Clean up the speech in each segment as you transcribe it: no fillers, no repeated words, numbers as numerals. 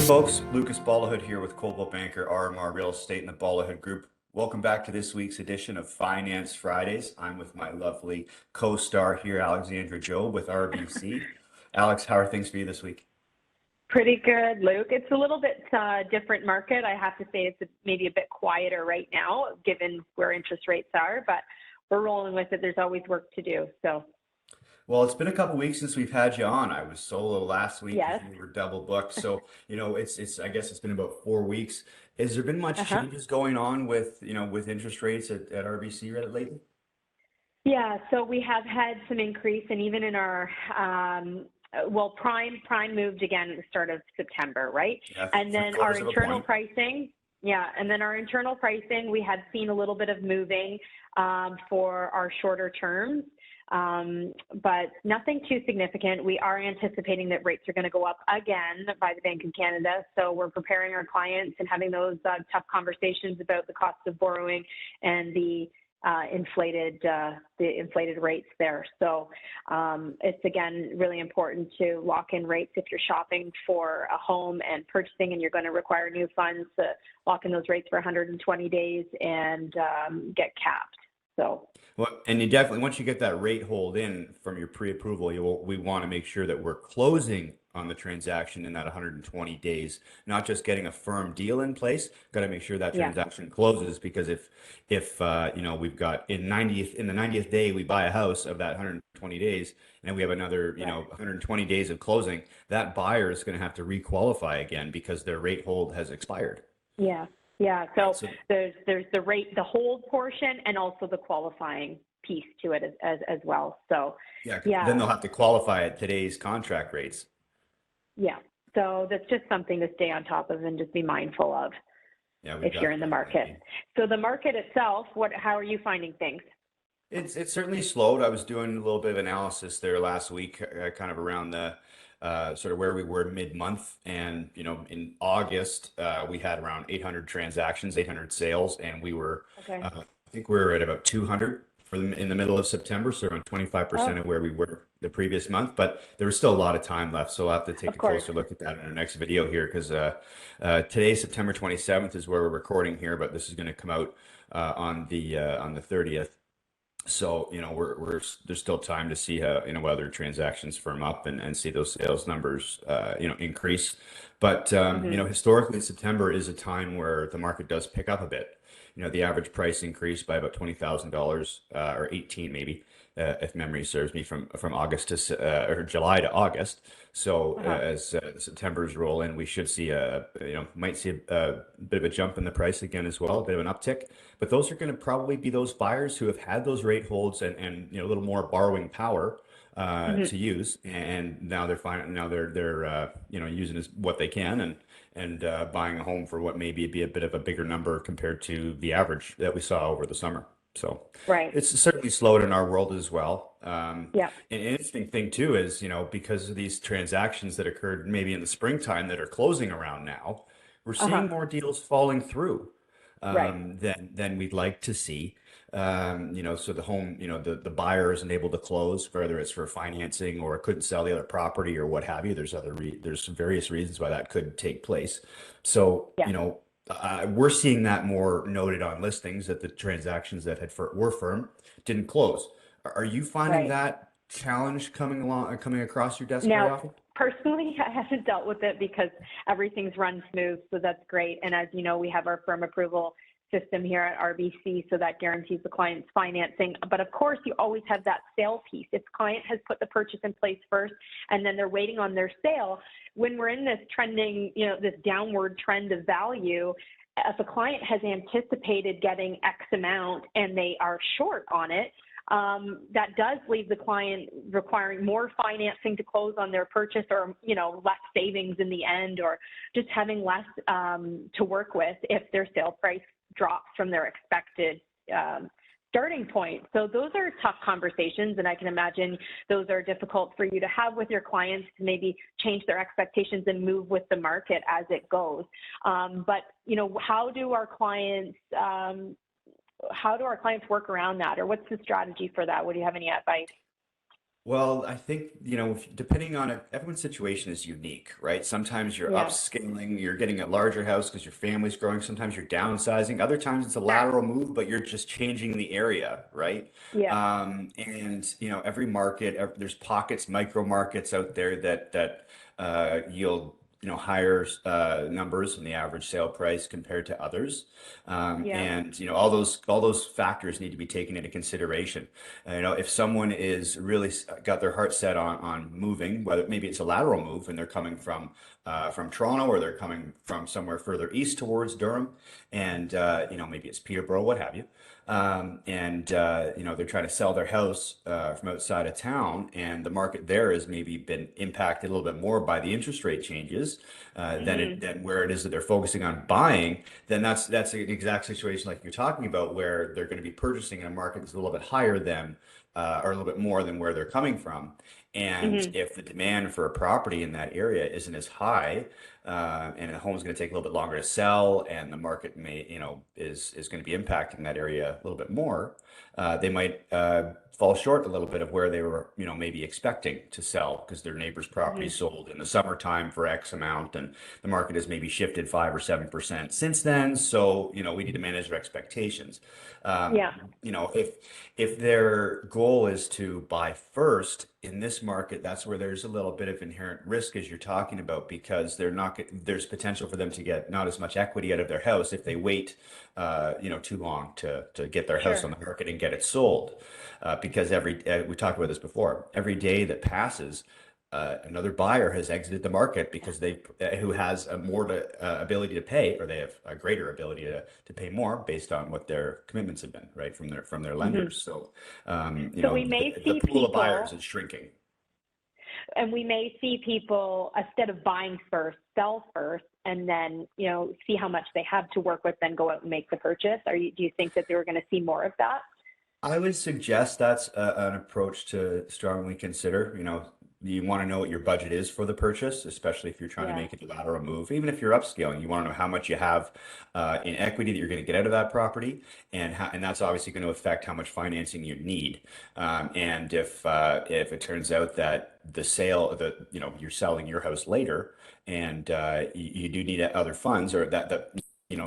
Folks, Lucas Ballahhood here with Coldwell Banker RMR Real Estate and the Ballahhood Group. Welcome back to this week's edition of Finance Fridays. I'm with my lovely co-star here, Alexandra with RBC. Alex, how are things for you this week? Pretty good, Luke. It's a little bit different market. I have to say it's maybe a bit quieter right now, given where interest rates are, but we're rolling with it. There's always work to do. So, Well, it's been a couple weeks since we've had you on. I was solo last week yes. because we were double booked. So, it's I guess it's been about 4 weeks. Has there been much Uh-huh. changes going on with, with interest rates at RBC lately? Yeah, so we have had some increase, and even in our prime moved again at the start of September, right? Yeah, And three then our quarters of a internal point. pricing, we had seen a little bit of moving for our shorter terms, but nothing too significant. We are anticipating that rates are going to go up again by the Bank of Canada, so we're preparing our clients and having those tough conversations about the cost of borrowing and the inflated rates there. So it's again really important to lock in rates if you're shopping for a home and purchasing, and you're going to require new funds to lock in those rates for 120 days and get capped. So. Well, and you definitely, once you get that rate hold in from your pre-approval, we want to make sure that we're closing on the transaction in that 120 days, not just getting a firm deal in place. Got to make sure that Yeah. transaction closes, because if we've got in the 90th day we buy a house of that 120 days, and then we have another 120 days of closing, that buyer is going to have to requalify again because their rate hold has expired. Yeah. Yeah. So, So there's the rate, the hold portion, and also the qualifying piece to it as well. So, yeah, yeah. then they'll have to qualify at today's contract rates. Yeah. So that's just something to stay on top of and just be mindful of Yeah, if you're in the market. So the market itself, how are you finding things? It's certainly slowed. I was doing a little bit of analysis there last week, kind of around the sort of where we were mid-month, and in August we had around 800 transactions, 800 sales, and we were Okay. I think we were at about 200 in the middle of September, so around 25% of where we were the previous month. But there was still a lot of time left, so I'll have to take Of a course. closer look at that in our next video here, because today, September 27th, is where we're recording here, but this is going to come out on the 30th. So, there's still time to see how, whether transactions firm up and see those sales numbers, increase. But, historically, September is a time where the market does pick up a bit. The average price increased by about $20,000, or 18 maybe, if memory serves me, from August to or July to August. So as September's roll in, we should see might see a bit of a jump in the price again as well, a bit of an uptick. But those are going to probably be those buyers who have had those rate holds and a little more borrowing power to use, and now they're fine. Now they're using what they can, and buying a home for what maybe be a bit of a bigger number compared to the average that we saw over the summer. So Right. it's certainly slowed in our world as well. Yeah. An interesting thing too is, because of these transactions that occurred maybe in the springtime that are closing around now, we're seeing more deals falling through Right. than we'd like to see. So the home, the buyer isn't able to close, whether it's for financing or couldn't sell the other property or what have you. There's some various reasons why that could take place. So, Yeah. we're seeing that more noted on listings, that the transactions that were firm didn't close. Are you finding Right. that challenge coming across your desk very Now, often? personally, I haven't dealt with it because everything's run smooth, so that's great. And as you know, we have our firm approval system here at RBC, so that guarantees the client's financing. But of course, you always have that sale piece. If the client has put the purchase in place first and then they're waiting on their sale, when we're in this trending, this downward trend of value, if a client has anticipated getting X amount and they are short on it, that does leave the client requiring more financing to close on their purchase, or less savings in the end, or just having less to work with if their sale price drops from their expected starting point. So those are tough conversations, and I can imagine those are difficult for you to have with your clients, to maybe change their expectations and move with the market as it goes. But how do our clients work around that, or what's the strategy for that? Would you have any advice? Well, I think, depending on it, everyone's situation is unique, right? Sometimes you're Yeah. upscaling, you're getting a larger house because your family's growing. Sometimes you're downsizing. Other times it's a Sure. lateral move, but you're just changing the area, right? Yeah. And every market, there's pockets, micro markets out there that yield, higher numbers than the average sale price compared to others. Yeah. And all those factors need to be taken into consideration. If someone is really got their heart set on moving, whether maybe it's a lateral move and they're coming from Toronto, or they're coming from somewhere further east towards Durham, and maybe it's Peterborough, what have you, and they're trying to sell their house from outside of town, and the market there has maybe been impacted a little bit more by the interest rate changes Hmm. than where it is that they're focusing on buying. Then that's an exact situation like you're talking about, where they're going to be purchasing in a market that's a little bit higher than or a little bit more than where they're coming from. And Hmm. if the demand for a property in that area isn't as high, and the home's going to take a little bit longer to sell, and the market is going to be impacting that area a little bit more, they might fall short a little bit of where they were, maybe expecting to sell, because their neighbor's property Hmm. sold in the summertime for X amount, and the market has maybe shifted 5 or 7% since then. So, we need to manage their expectations. Um, Yeah. if their goal is to buy first in this market, that's where there's a little bit of inherent risk, as you're talking about, because there's potential for them to get not as much equity out of their house if they wait, too long to get their house Sure. on the market and get it sold. Because we talked about this before, every day that passes, another buyer has exited the market because who has a more ability to pay, or they have a greater ability to pay more based on what their commitments have been, right, from their Hmm. lenders. So, So we may the see pool of buyers people, is shrinking. and we may see people, instead of buying first, sell first, and then, see how much they have to work with, then go out and make the purchase. Do you think that they were going to see more of that? I would suggest that's an approach to strongly consider. You want to know what your budget is for the purchase, especially if you're trying to Yeah. make a lateral move. Even if you're upscaling, you want to know how much you have in equity that you're going to get out of that property, and that's obviously going to affect how much financing you need. And if it turns out that you're selling your house later, and you do need other funds, or that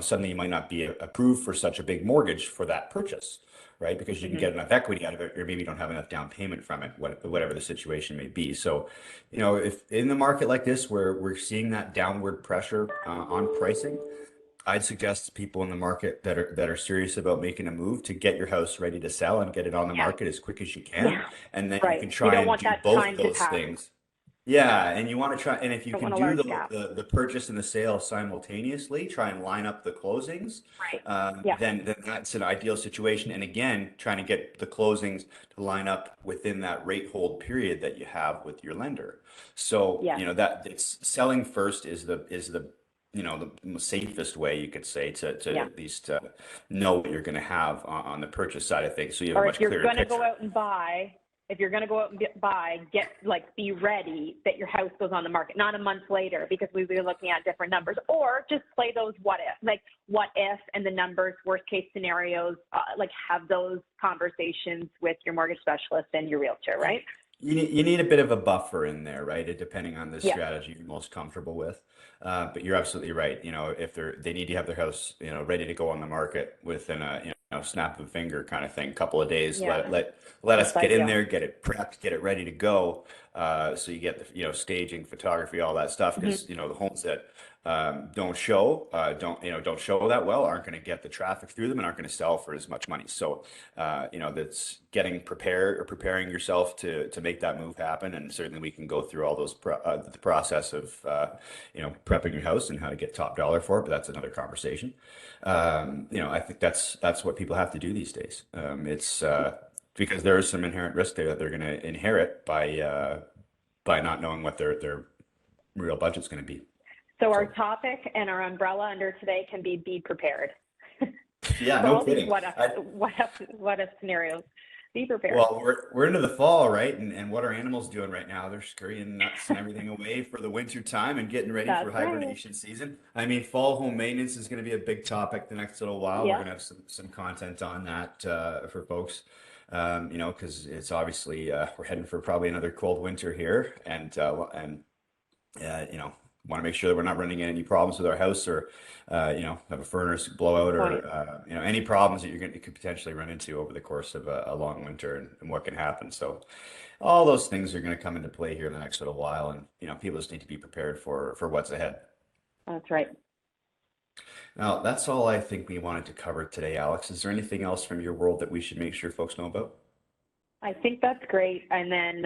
suddenly you might not be approved for such a big mortgage for that purchase, right? Because you can Hmm. get enough equity out of it, or maybe you don't have enough down payment from it, whatever the situation may be. So, if in the market like this, where we're seeing that downward pressure on pricing, I'd suggest to people in the market that are serious about making a move, to get your house ready to sell and get it on the Yeah. market as quick as you can, Yeah. and then you Right. can You try don't and want do that both of time to those pass. things. Yeah, and you want to try, and if you Don't can want a do large the, gap. the the purchase and the sale simultaneously, try and line up the closings, Right. Yeah. then that's an ideal situation. And again, trying to get the closings to line up within that rate hold period that you have with your lender. So, Yes. that it's selling first is the safest way, you could say, to Yeah. at least know what you're going to have on the purchase side of things, so you have a Or if much you're clearer going to go picture. out and buy, if you're going to go out and buy, be ready that your house goes on the market, not a month later, because we'll be looking at different numbers. Or just play those what if, and the numbers, worst case scenarios, have those conversations with your mortgage specialist and your realtor, right? You need a bit of a buffer in there, right? Depending on the Yes. strategy you're most comfortable with. But you're absolutely right. If they need to have their house, ready to go on the market within a, snap of a finger kind of thing, couple of days. Yeah. Let That's us get in ideal. there, get it prepped, get it ready to go. So you get the, staging, photography, all that stuff, Hmm. because the homes that don't show that well aren't going to get the traffic through them, and aren't going to sell for as much money. So, that's getting prepared, or preparing yourself to make that move happen. And certainly we can go through all the process of prepping your house and how to get top dollar for it, but that's another conversation. I think that's what people have to do these days. It's because there is some inherent risk there that they're going to inherit by not knowing what their real budget's going to be. So our So, topic and our umbrella under today can be prepared. yeah, For no all these kidding. what if scenarios. Be prepared. Well, we're into the fall, right? And what are animals doing right now? They're scurrying nuts and everything away for the winter time and getting ready for That's right. hibernation season. I mean, fall home maintenance is going to be a big topic the next little while. We're Yeah. going to have some content on that for folks. You know, because it's obviously we're heading for probably another cold winter here, and you know, want to make sure that we're not running into any problems with our house or, you know, have a furnace blowout Good point. or, you know, any problems that you could potentially run into over the course of a long winter and what can happen. So all those things are going to come into play here in the next little while, and you know, people just need to be prepared for what's ahead. That's right. Now, that's all I think we wanted to cover today, Alex. Is there anything else from your world that we should make sure folks know about? I think that's great. And then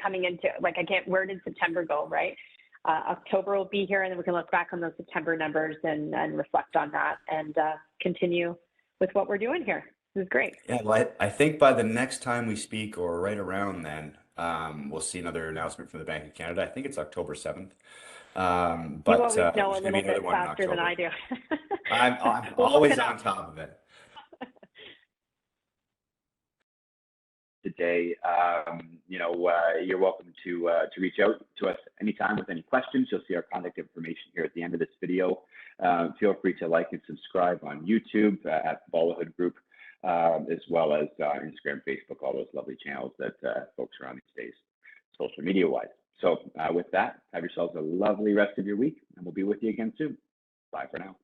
coming into, like, I can't, where did September go, right? October will be here, and then we can look back on those September numbers and reflect on that and continue with what we're doing here. This is great. Yeah, well, I think by the next time we speak, or right around then, we'll see another announcement from the Bank of Canada. I think it's October 7th. You But always know there's a going to be little another bit one in faster than I October. do. I'm We'll look always it on up. top of it. Today. You're welcome to reach out to us anytime with any questions. You'll see our contact information here at the end of this video. Feel free to like and subscribe on YouTube at Bollywood Group, as well as Instagram, Facebook, all those lovely channels that folks are on these days, social media-wise. So with that, have yourselves a lovely rest of your week, and we'll be with you again soon. Bye for now.